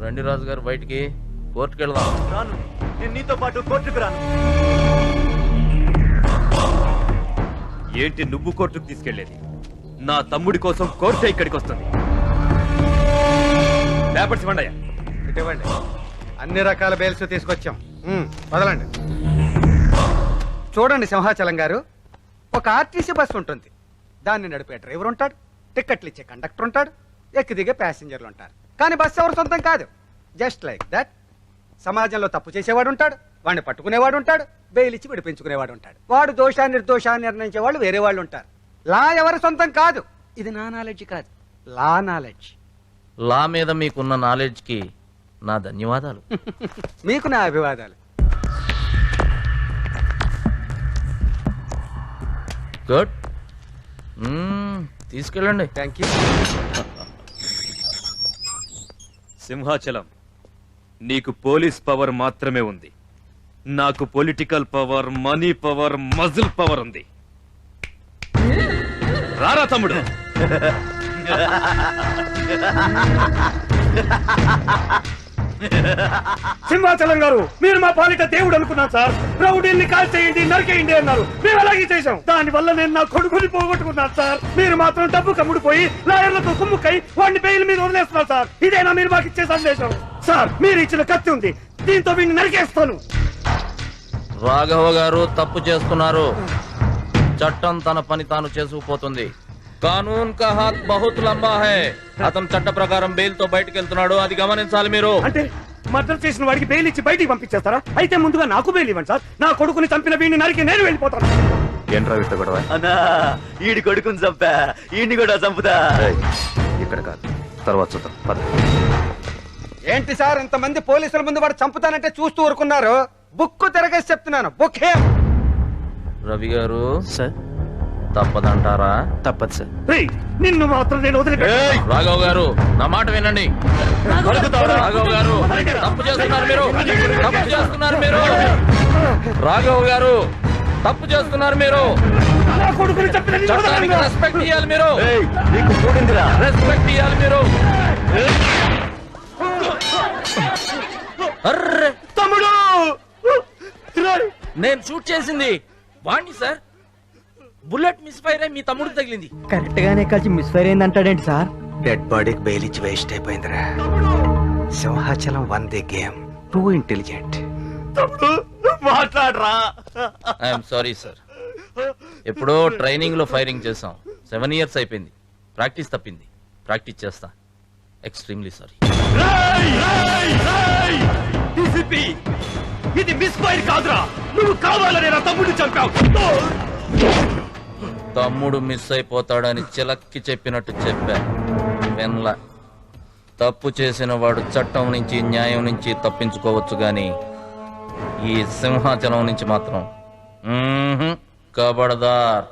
రండి రాజు గారు బయటికి, కోర్టుకి వెళ్దాం. రాను, నేను నీతో పాటు కోర్టుకు రాను. ఏంటి నువ్వు కోర్టుకు తీసుకెళ్లేది? నా తమ్ముడి కోసం కోర్టే ఇక్కడికి వస్తుంది. పేపర్స్ ఇవ్వండి. ఇవ్వండి. అన్ని రకాల బెయిల్స్ తీసుకొచ్చాం. వదలండి. చూడండి సింహాచలం గారు, ఒక ఆర్టీసీ బస్సు ఉంటుంది. దాన్ని నడిపే డ్రైవర్ ఉంటాడు, టిక్కెట్లు ఇచ్చే కండక్టర్ ఉంటాడు, ఎక్కి దిగే ప్యాసింజర్లు ఉంటారు. కానీ బస్సు ఎవరు సొంతం కాదు. జస్ట్ లైక్ దట్ సమాజంలో తప్పు చేసేవాడు ఉంటాడు, వాడిని పట్టుకునేవాడు ఉంటాడు, బెయిల్ ఇచ్చి విడిపించుకునేవాడు ఉంటాడు. వాడు దోషాన్ని నిర్దోషాన్ని నిర్ణయించే వాళ్ళు వేరే వాళ్ళు ఉంటారు. లా ఎవరి సొంతం కాదు. ఇది నా నాలెడ్జ్ కాదు, లా నాలెడ్జ్. లా మీద మీకున్న నాలెడ్జ్కి నా ధన్యవాదాలు. మీకు నా అభివాదాలు. గుడ్, తీసుకెళ్ళండి. Thank you. సింహాచలం, నీకు పోలీస్ పవర్ మాత్రమే ఉంది. నాకు political power, money power, muscle power ఉంది. రారా తమ్ముడు. సింహాచలం గారు, మీరు మా పాలిట దేవుడు అనుకున్నాను సార్. రౌడీల్ని కాల్ చేయండి, నరికేయండి అన్నారు. మేము అలాగే చేశాం. దాని వల్ల నేను నా కొడుకుని పోగొట్టుకున్నాను సార్. మీరు మాత్రం డబ్బు కమ్ముడిపోయి లాయర్లతో కుమ్ముకై వాడిని బెయిల్ మీద వదిలేస్తున్నారు సార్. ఇదేనా మీరు మాకు ఇచ్చే సందేశం? సార్, మీరు ఇచ్చిన కత్తి ఉంది, దీంతో వీడిని నరికేస్తాను. రాఘవ గారు తప్పు చేస్తున్నారు. చట్టం తన పని తాను చేసుకుపోతుంది. కానూన్ కా హాత్ బహుత్ లంబా హై. అతను చట్ట ప్రకారం బెయిల్ తో బయటకు వెళ్తున్నాడు, అది గమనించాలి మీరు. అంటే మర్డర్ చేసిన వాడికి బెయిల్ ఇచ్చి బయటికి పంపించేస్తారా? అయితే ముందుగా నాకు బెయిల్ ఇవ్వండి సార్. నా కొడుకుని చంపిన వీడిని నరికి నేను వెళ్ళిపోతాను. ఏంట్రా విట్ట గొడవ? అన్నా, ఈడి కొడుకుని చంపా, ఈయన్ని కూడా చంపుతా. ఇక్కడ కాదు, తర్వాత చూద్దాం. పద. ఏంటి సార్ ఇంతమంది పోలీసుల ముందు వాడు చంపుతానంటే చూస్తూ ఊరుకున్నారు? బుక్కు తిరగేసి చెప్తున్నాను. బుక్ రవి గారు సార్, తప్పదంటారా? తప్పదు సార్. నిన్ను మాత్రం నేను వదిలిపెట్టాను. రాఘవ్ గారు నా మాట వినండి. రాఘవ్ గారు తప్పు చేస్తున్నారు మీరు, తప్పు చేస్తున్నారు మీరు. రాఘవ్ గారు తప్పు చేస్తున్నారు మీరు. నా కొడుకుని చంపిన నిన్ను చట్టానికి వదలను. రెస్పెక్ట్ ఇవ్వాలి మీరు, నీకు చూడిందిరా. రెస్పెక్ట్ ఇవ్వాలి మీరు. అర్రే తమ్ముడు, నేను షూట్ చేసింది వాణ్ణి సార్. బుల్లెట్ మిస్ ఫైర్ అయి మీ తమ్ముడికి తగిలింది. కరెక్ట్ గానే కలిసి మిస్ఫైర్ అయిందంటాడేంటి సార్? డెడ్ బాడీకి బెయిల్ ఇచ్చి వేస్ట్ అయిపోయిందిరా. Simhachalam won the game, too intelligent. మాట్లాడరా. I'm sorry sir. ఎప్పుడో ట్రైనింగ్ లో ఫైరింగ్ చేసాం. 7 years అయిపోయింది. ప్రాక్టీస్ తప్పింది. ప్రాక్టీస్ చేస్తా. Extremely sorry. ఇది మిస్ ఫైర్ కాదురా. నువ్వు కావాలనే నా తమ్ముడిని చంపావు. తమ్ముడు మిస్ అయిపోతాడని చిలక్కి చెప్పినట్టు చెప్పా. వెన్లా తప్పు చేసిన వాడు చట్టం నుంచి, న్యాయం నుంచి తప్పించుకోవచ్చు గాని ఈ సింహాచలం నుంచి మాత్రం కబడ్దార్.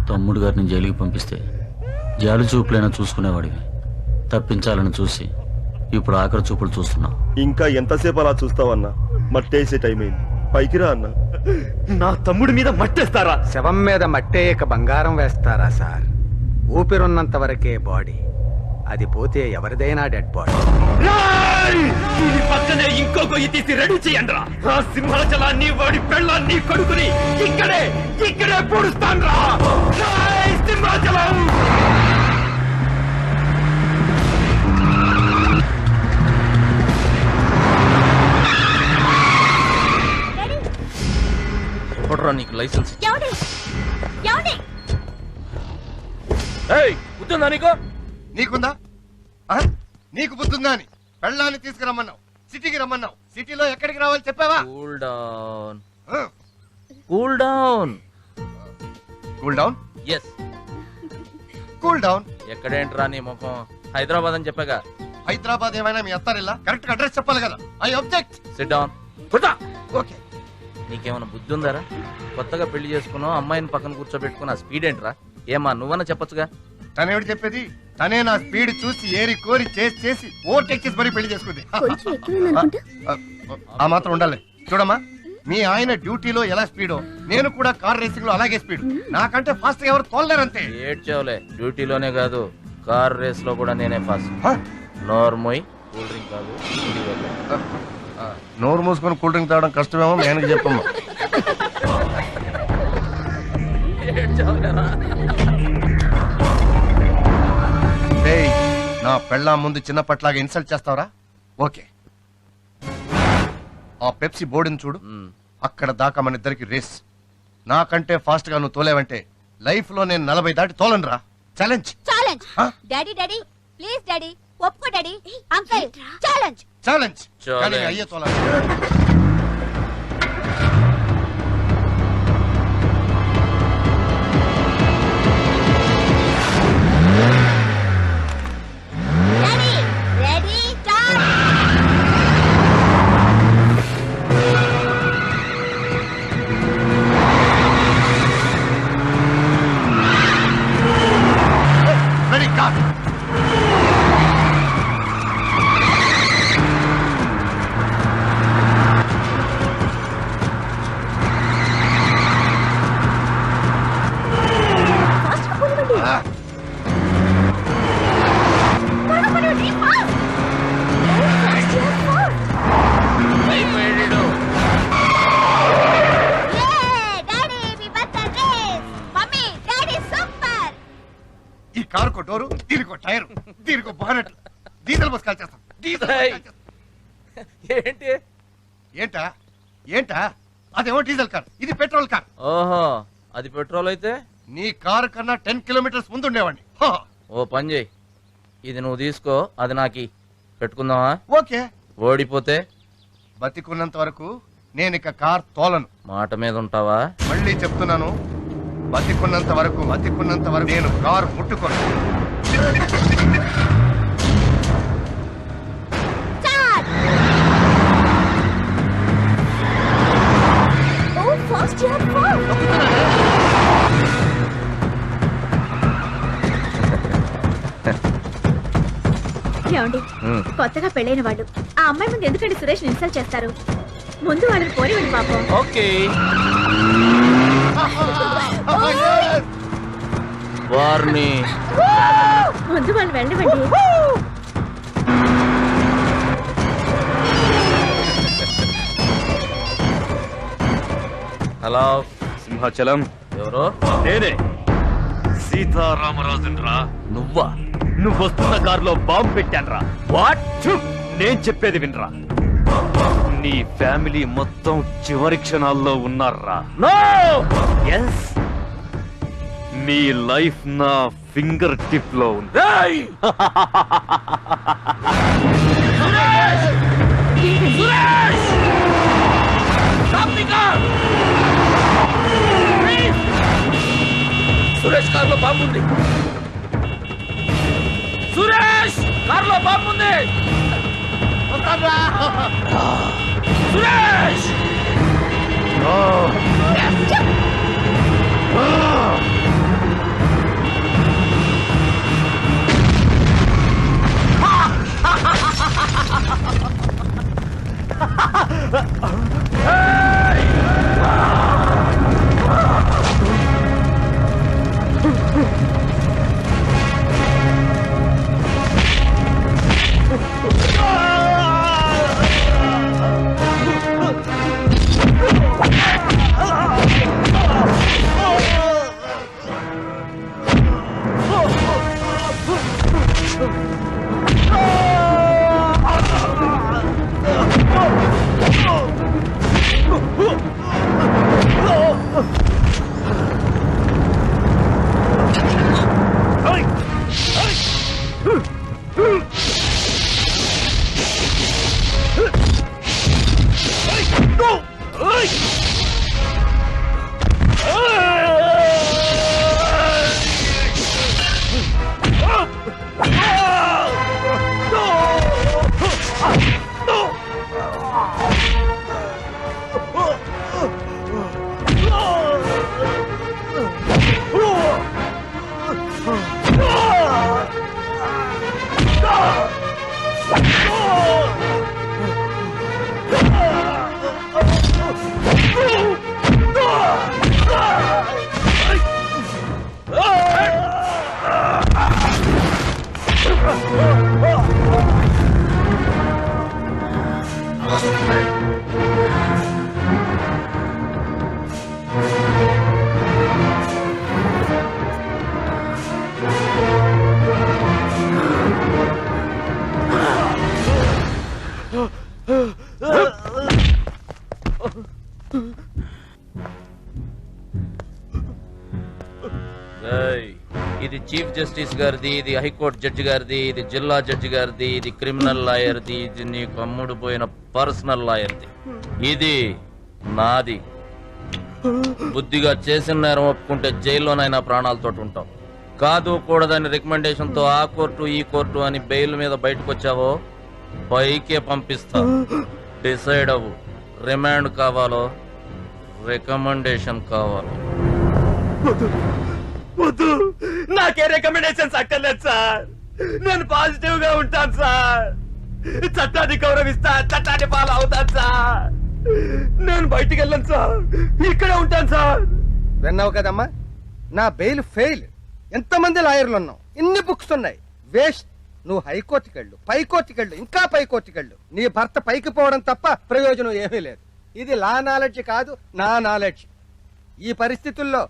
తమ్ముడు గారిని జైలుకి పంపిస్తే జాలి చూపులైనా చూసుకునేవాడివి. తప్పించాలని చూసి ఇప్పుడు ఆఖరి చూపులు చూస్తున్నావు. ఇంకా ఎంతసేపు అలా చూస్తావన్నా? మట్టేసే టైం అయింది, పైకి రా అన్నా. నా తమ్ముడి మీద మట్టేస్తారా? శవం మీద మట్టేయక బంగారం వేస్తారా సార్? ఊపిరున్నంత వరకే బాడీ, అది పోతే ఎవరిదైనా డెడ్ బాడీ. దీని పక్కనే ఇంకో గొయ్యి తీసి రెడీ చేయండి రా. ఆ సింహాచలాన్ని, వాడి పెళ్ళాన్ని, కొడుకుని ఇక్కడే పూడుస్తాను రా. సింహాచలం. ఎప్పుడురా నీకు లైసెన్స్? గుర్తుందా నీకు? నీకుందా? నీకు బుద్ధుందా అని పెళ్ళాన్ని తీసుకురమ్మన్నావు, సిటీకి రమ్మన్నావు. సిటీలో ఎక్కడికి రావాలి చెప్పావా? Cool down, cool down. Cool down? Yes, cool down. ఎక్కడేంట్రా నీ ముఖం? హైదరాబాద్ అని చెప్పాగా. హైదరాబాద్ ఏమైనా మీ అత్తారిల్లా? కరెక్ట్ అడ్రస్ చెప్పాలి కదా. I object. SIT down. కూర్చో. ఓకే. నీకేమైనా బుద్ధి ఉందారా? కొత్తగా పెళ్లి చేసుకున్నావు, అమ్మాయిని పక్కన కూర్చోబెట్టుకుని ఆ స్పీడ్ ఏంట్రా? ఏమా నువ్వన్నా చెప్పొచ్చుగా. తనేమిటి చెప్పేది? తనే నా స్పీడ్ చూసి ఏరి కోరి చేసి ఓవర్టేక్ చేసి మరీ పెళ్లి చేసుకుంది. ఆ మాత్రం ఉండాలి. చూడమ్మా, మీ ఆయన డ్యూటీలో ఎలా స్పీడో నేను కూడా కార్ రేసింగ్ లో అలాగే స్పీడ్. నాకంటే ఫాస్ట్ గా ఎవరు తోలలేరంతే. ఏడ్చావులే, డ్యూటీలోనే కాదు కార్ రేస్ లో కూడా నేనే ఫాస్ట్. నోర్మోయ్, కూల్ డ్రింక్ కాదు. నోరు మూసుకొని కూల్ డ్రింక్ తాగడం కష్టమేమో నేను చెప్పమ్మా. నా పెళ్ళా ముందు చిన్నప్పట్లాగా ఇన్సల్ట్ చేస్తావరా? ఓకే, ఆ పెప్సీ బోర్డుని చూడు, అక్కడ దాకా మన ఇద్దరికి రేస్. నాకంటే ఫాస్ట్ గా నువ్వు తోలేవంటే లైఫ్ లో నేను 40 దాటి తోలనురా. Challenge. Challenge. Daddy daddy please daddy ఒప్పుకో డాడీ. Uncle challenge. ఛాలెంజ్. కానీ అయ్యే తోలాలి. Daddy ready start. Ready car. ఈ కారుకో డోరు, దీనికో టైర్, దీనికో బానెట్, డీజిల్ బస్ కాల్ చేస్తాం. ఏంటి? ఏంటా ఏంటా? అదేమో డీజిల్ కార్, ఇది పెట్రోల్ కార్. ఓహో, అది పెట్రోల్ అయితే నీ కారు కన్నా 10 కిలోమీటర్స్ ముందు ఉండేవాడిని. ఓ పని చేయి, ఇది నువ్వు తీసుకో, అది నాకి పెట్టుకుందామా? ఓకే. ఓడిపోతే బతికున్నంత వరకు నేను ఇక కార్ తోలను. మాట మీద ఉంటావా? మళ్ళీ చెప్తున్నాను, బతికున్నంత వరకు నేను కారు ముట్టుకోను. ఓ ఫాస్ట్ యు ఆర్. ఏమండి, కొత్తగా పెళ్ళైన వాళ్ళు ఆ అమ్మాయి ముందు ఎందుకంటే సురేష్ ఇన్సల్ట్ చేస్తారు? ముందు వాళ్ళని పోనివ్వండి పాపం. ఓకే, వారిని ముందు వాళ్ళు వెళ్ళవండి. హలో సింహాచలం, ఎవరో? నేనే సీతారామరాజురా. నువ్వా? నువ్వు వస్తున్న కారులో బాంబు పెట్టానురా. వాట్? నేను చెప్పేది వినరా. నీ ఫ్యామిలీ మొత్తం చివరి క్షణాల్లో ఉన్నారా. నో. ఎస్, మీ లైఫ్ నా ఫింగర్ టిప్ లో ఉంది. సురేష్ కార్లో బాంబు ఉంది. సురేష్ కార్లో బాంబు ఉంది. సురేష్ ఏయ్, ఇది చీఫ్ జస్టిస్ గారిది, ఇది హైకోర్టు జడ్జి గారిది, ఇది జిల్లా జడ్జి గారిది, ఇది క్రిమినల్ లాయర్ది, ఇది నీకు అమ్ముడు పోయిన పర్సనల్ లాయర్ది. ఇది నాది. బుద్ధిగా చేసిన నేరం ఒప్పుకుంటే జైల్లోనైనా ప్రాణాలతో ఉంటాం. కాదు కూడదని రికమెండేషన్ తో ఆ కోర్టు ఈ కోర్టు అని బెయిల్ మీద బయటకు వచ్చావో పైకే పంపిస్తా. డిసైడ్ అవ్వు, రిమాండ్ కావాలో రికమెండేషన్ కావాలో. వద్దు, నాకే రికమెండేషన్స్ అక్కర్లేదు సార్. నేను పాజిటివ్ గా ఉంటాను సార్. చట్టాన్ని గౌరవిస్తా, చట్టాన్ని ఫాలో అవుతాను సార్. నేను బయటికి వెళ్ళను సార్, ఇక్కడే ఉంటాను సార్. విన్నావు కదమ్మా, నా బెయిల్ ఫెయిల్. ఎంతమంది లాయర్లు ఉన్నాం, ఇన్ని బుక్స్ ఉన్నాయి, వేస్ట్. నువ్వు హైకోర్టుకి వెళ్ళు, పైకోర్టుకి వెళ్ళు, ఇంకా పైకోర్టుకి వెళ్ళు. నీ భర్త పైకి పోవడం తప్ప ప్రయోజనం ఏమీ లేదు. ఇది లా నాలెడ్జ్ కాదు, నా నాలెడ్జ్. ఈ పరిస్థితుల్లో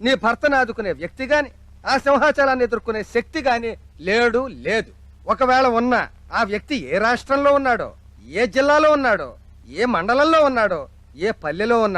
నీ భర్తను ఆదుకునే వ్యక్తి గాని, ఆ సింహాచలాన్ని ఎదుర్కొనే శక్తి గాని లేదు. ఒకవేళ ఉన్నా ఆ వ్యక్తి ఏ రాష్ట్రంలో ఉన్నాడో, ఏ జిల్లాలో ఉన్నాడో, ఏ మండలంలో ఉన్నాడో, ఏ పల్లెలో ఉన్నాడో